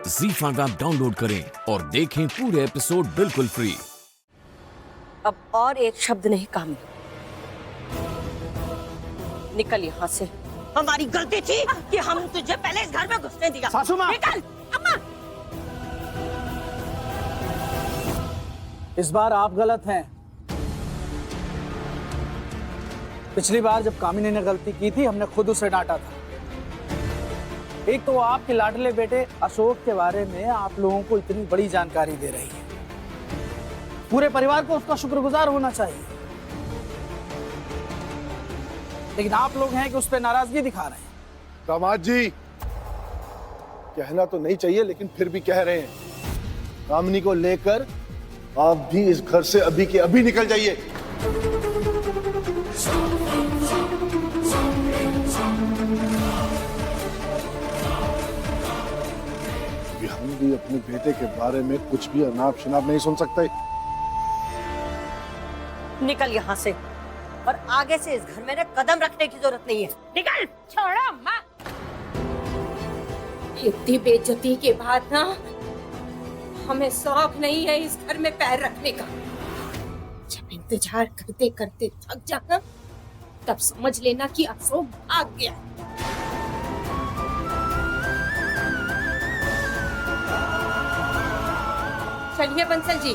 ZEE5 app download करें और देखें पूरे एपिसोड बिल्कुल फ्री। अब और एक शब्द नहीं कामिल, निकल यहाँ से। हमारी गलती थी कि हम तुझे पहले इस घर में घुसने दिया। सासू माँ! निकल। अम्मा! इस बार आप गलत हैं। पिछली बार जब कामिनी ने गलती की थी, हमने खुद उसे डांटा था। एक तो आपके लाडले बेटे अशोक के बारे में आप लोगों को इतनी बड़ी जानकारी दे रही है, पूरे परिवार को उसका शुक्रगुजार होना चाहिए, लेकिन आप लोग हैं कि उस पर नाराजगी दिखा रहे हैं। दामाद जी, कहना तो नहीं चाहिए लेकिन फिर भी कह रहे हैं, कामिनी को लेकर आप भी इस घर से अभी के अभी निकल जाइए। हम भी अपने बेटे के बारे में कुछ भी अनाप शनाप नहीं सुन सकते। निकल यहाँ से, और आगे से इस घर में कदम रखने की जरूरत नहीं है। निकल। छोड़ो माँ। इतनी बेइज्जती के बाद ना हमें शौक नहीं है इस घर में पैर रखने का। जब इंतजार करते करते थक जाना, तब समझ लेना कि अशोक भाग गया। चलिए बंसल जी।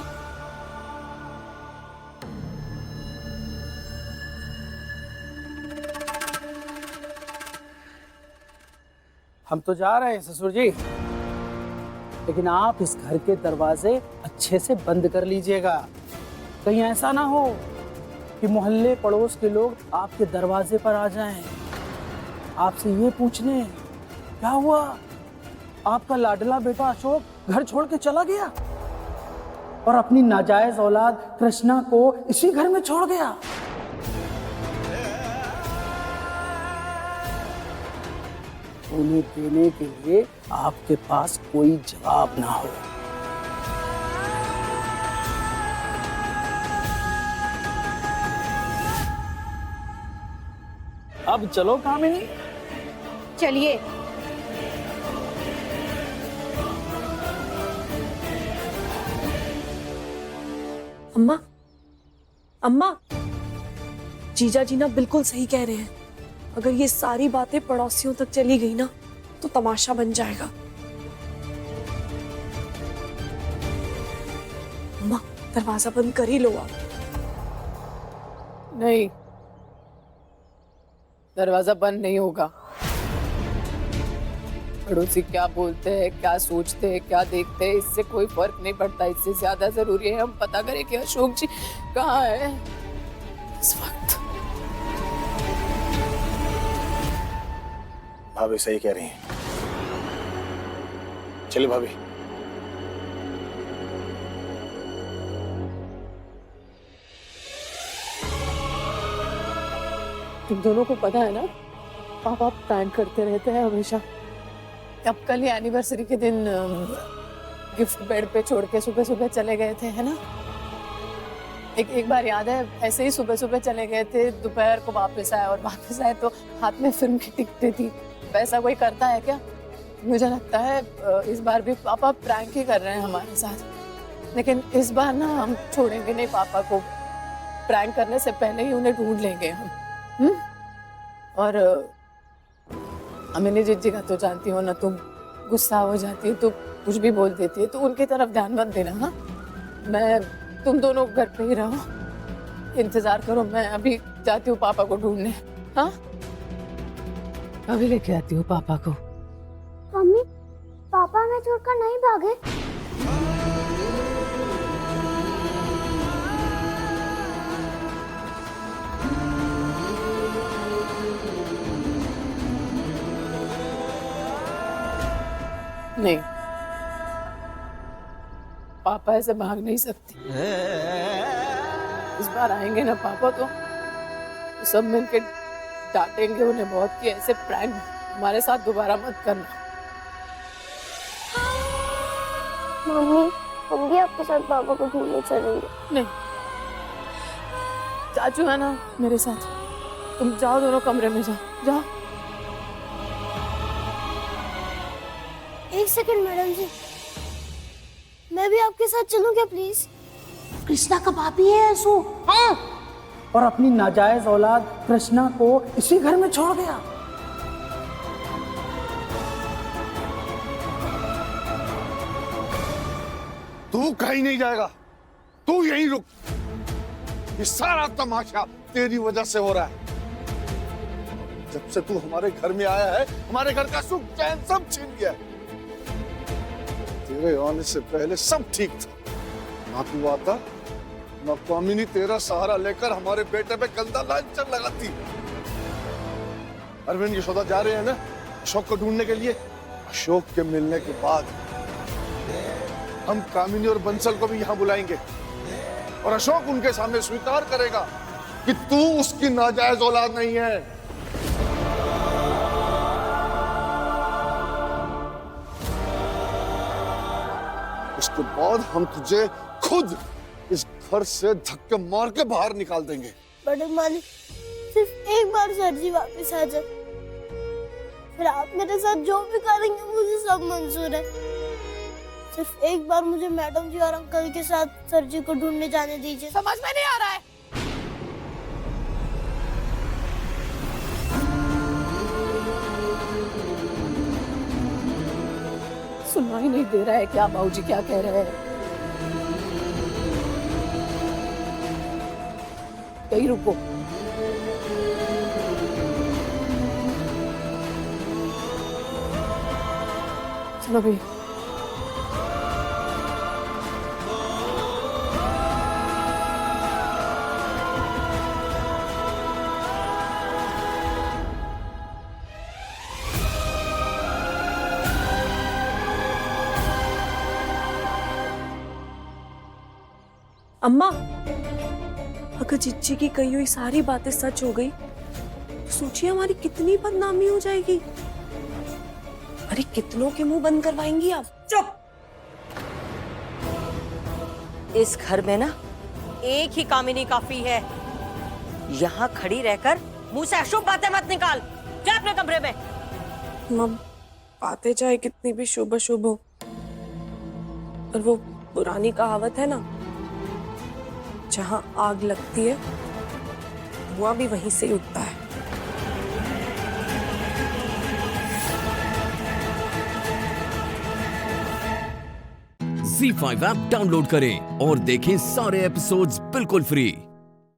हम तो जा रहे हैं ससुर जी, लेकिन आप इस घर के दरवाजे अच्छे से बंद कर लीजिएगा। कहीं ऐसा ना हो कि मोहल्ले पड़ोस के लोग आपके दरवाजे पर आ जाएं, आपसे ये पूछने क्या हुआ, आपका लाडला बेटा अशोक घर छोड़ के चला गया और अपनी नाजायज औलाद कृष्णा को इसी घर में छोड़ गया। उन्हें देने के लिए आपके पास कोई जवाब ना हो। अब चलो कामिनी। चलिए। अम्मा, अम्मा, जीजा जी ना बिल्कुल सही कह रहे हैं। अगर ये सारी बातें पड़ोसियों तक चली गई ना, तो तमाशा बन जाएगा। अम्मा, दरवाजा बंद कर ही लो आप। नहीं, दरवाजा बंद नहीं होगा। पड़ोसी क्या बोलते हैं, क्या सोचते हैं, क्या देखते हैं, इससे कोई फर्क नहीं पड़ता। इससे ज्यादा जरूरी है हम पता करें कि अशोक जी कहाँ है इस वक्त। भाभी सही कह रही हैं। चलिए भाभी। तुम दोनों को पता है ना, पापा प्रैंक करते रहते हैं हमेशा। अब कल ही एनिवर्सरी के दिन गिफ्ट बेड पे छोड़ के सुबह सुबह चले गए थे, है ना। एक बार याद है, ऐसे ही सुबह सुबह चले गए थे, दोपहर को वापस आए, और वापस आए तो हाथ में फिल्म की टिकटें थी। वैसा कोई करता है क्या? मुझे लगता है इस बार भी पापा प्रैंक ही कर रहे हैं हमारे साथ। लेकिन इस बार ना हम छोड़ेंगे नहीं पापा को। प्रैंक करने से पहले ही उन्हें ढूंढ लेंगे हम। और अमिनी जिज्जी का तो जानती हो ना तुम, गुस्सा हो जाती है तो कुछ भी बोल देती है, तो उनकी तरफ ध्यान मत देना। हाँ, मैं तुम दोनों घर पे ही रहो, इंतजार करो। मैं अभी जाती हूँ पापा को ढूंढने। हाँ, अभी लेके आती हूँ पापा को। मम्मी, पापा हमें छोड़कर नहीं भागे? नहीं, पापा ऐसे भाग नहीं सकते। इस बार आएंगे ना पापा तो सब मिलके डांटेंगे उन्हें बहुत कि ऐसे प्रैंक हमारे साथ दोबारा मत करना। मम्मी, हम भी आपके साथ पापा को ढूंढने चलेंगे। नहीं, चाचू है ना मेरे साथ, तुम जाओ दोनों कमरे में जाओ। जाओ। एक सेकंड मैडम जी, मैं भी आपके साथ चलूं क्या प्लीज? कृष्णा का बाप ही है ऐसो। हाँ। और अपनी नाजायज औलाद कृष्णा को इसी घर में छोड़ गया। तू कहीं नहीं जाएगा, तू यहीं रुक। ये सारा तमाशा तेरी वजह से हो रहा है। जब से तू हमारे घर में आया है, हमारे घर का सुख चैन सब छीन गया है। तेरे आने से पहले सब ठीक था। ना तू आता, ना कामिनी तेरा सहारा लेकर हमारे बेटे पे गंदा लांछन लगाती। अरविंद यशोदा जा रहे हैं ना अशोक को ढूंढने के लिए। अशोक के मिलने के बाद हम कामिनी और बंसल को भी यहाँ बुलाएंगे और अशोक उनके सामने स्वीकार करेगा कि तू उसकी नाजायज औलाद नहीं है। उसके बाद हम तुझे खुद इस घर से धक्के मार के बाहर निकाल देंगे। बड़े मालिक, सिर्फ एक बार सर जी वापस आ जाए, फिर आप मेरे साथ जो भी करेंगे मुझे सब मंजूर है। सिर्फ एक बार मुझे मैडम जी और अंकल के साथ सर जी को ढूंढने जाने दीजिए। समझ में नहीं आ रहा है? सुनाई नहीं दे रहा है क्या बाबूजी क्या कह रहे हैं? कहीं रुको। चलो भाई। अम्मा, अगर जिज्जी की कही हुई सारी बातें सच हो गई तो सोचिए हमारी कितनी बदनामी हो जाएगी। अरे कितनों के मुंह बंद करवाएंगी आप। चुप। इस घर में ना एक ही कामिनी काफी है। यहाँ खड़ी रहकर मुंह से अशुभ बातें मत निकाल। जा अपने कमरे में। मम, बातें चाहे कितनी भी शुभ अशुभ हो, पर वो पुरानी कहावत है ना, जहां आग लगती है धुआं भी वहीं से उठता है। ZEE5 ऐप डाउनलोड करें और देखें सारे एपिसोड्स बिल्कुल फ्री।